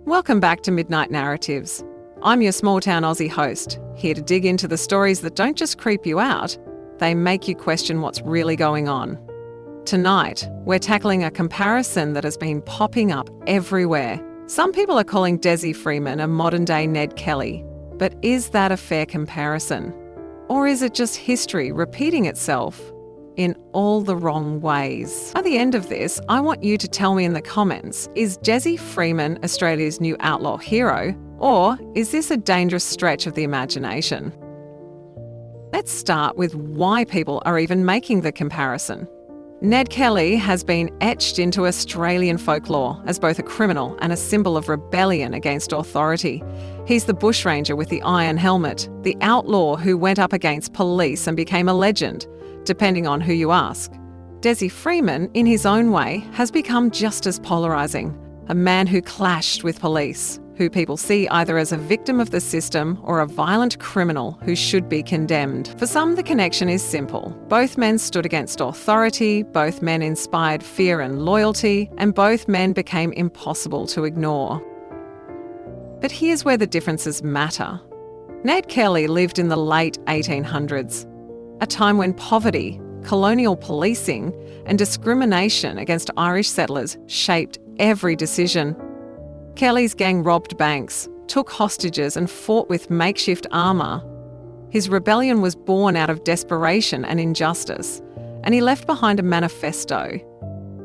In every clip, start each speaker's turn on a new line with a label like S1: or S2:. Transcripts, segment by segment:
S1: Welcome back to Midnight Narratives. I'm your small-town Aussie host, here to dig into the stories that don't just creep you out, they make you question what's really going on. Tonight, we're tackling a comparison that has been popping up everywhere. Some people are calling Dezzi Freeman a modern-day Ned Kelly, but is that a fair comparison? Or is it just history repeating itself in all the wrong ways? By the end of this, I want you to tell me in the comments, is Dezzi Freeman Australia's new outlaw hero, or is this a dangerous stretch of the imagination? Let's start with why people are even making the comparison. Ned Kelly has been etched into Australian folklore as both a criminal and a symbol of rebellion against authority. He's the bushranger with the iron helmet, the outlaw who went up against police and became a legend, depending on who you ask. Dezzi Freeman, in his own way, has become just as polarising. A man who clashed with police, who people see either as a victim of the system or a violent criminal who should be condemned. For some, the connection is simple. Both men stood against authority, both men inspired fear and loyalty, and both men became impossible to ignore. But here's where the differences matter. Ned Kelly lived in the late 1800s, a time when poverty, colonial policing, and discrimination against Irish settlers shaped every decision. Kelly's gang robbed banks, took hostages, and fought with makeshift armour. His rebellion was born out of desperation and injustice, and he left behind a manifesto,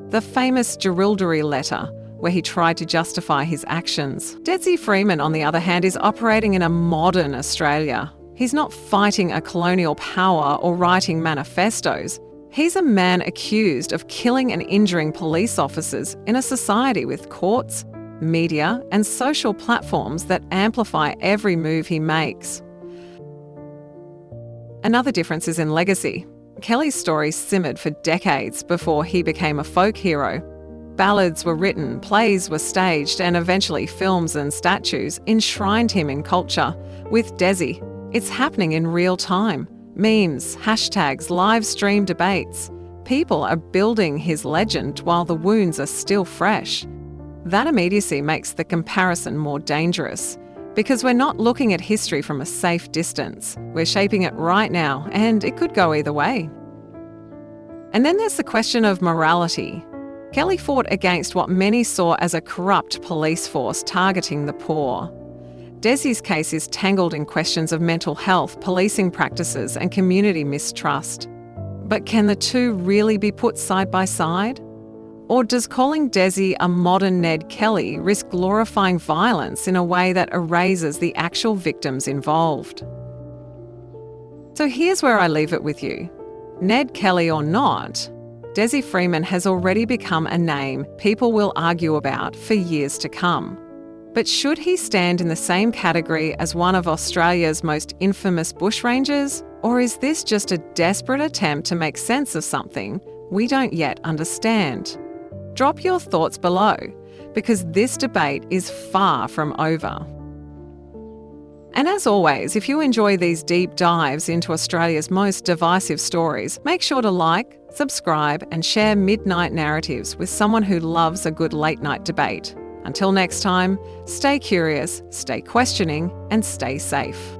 S1: the famous Jerilderie letter, where he tried to justify his actions. Dezzi Freeman, on the other hand, is operating in a modern Australia. He's not fighting a colonial power or writing manifestos. He's a man accused of killing and injuring police officers in a society with courts, media, and social platforms that amplify every move he makes. Another difference is in legacy. Kelly's story simmered for decades before he became a folk hero. Ballads were written, plays were staged, and eventually films and statues enshrined him in culture. With Dezzi, it's happening in real time. Memes, hashtags, live stream debates. People are building his legend while the wounds are still fresh. That immediacy makes the comparison more dangerous, because we're not looking at history from a safe distance. We're shaping it right now, and it could go either way. And then there's the question of morality. Kelly fought against what many saw as a corrupt police force targeting the poor. Dezzi's case is tangled in questions of mental health, policing practices, and community mistrust. But can the two really be put side by side? Or does calling Dezzi a modern Ned Kelly risk glorifying violence in a way that erases the actual victims involved? So here's where I leave it with you. Ned Kelly or not, Dezzi Freeman has already become a name people will argue about for years to come. But should he stand in the same category as one of Australia's most infamous bushrangers? Or is this just a desperate attempt to make sense of something we don't yet understand? Drop your thoughts below, because this debate is far from over. And as always, if you enjoy these deep dives into Australia's most divisive stories, make sure to like, subscribe, and share Midnight Narratives with someone who loves a good late-night debate. Until next time, stay curious, stay questioning, and stay safe.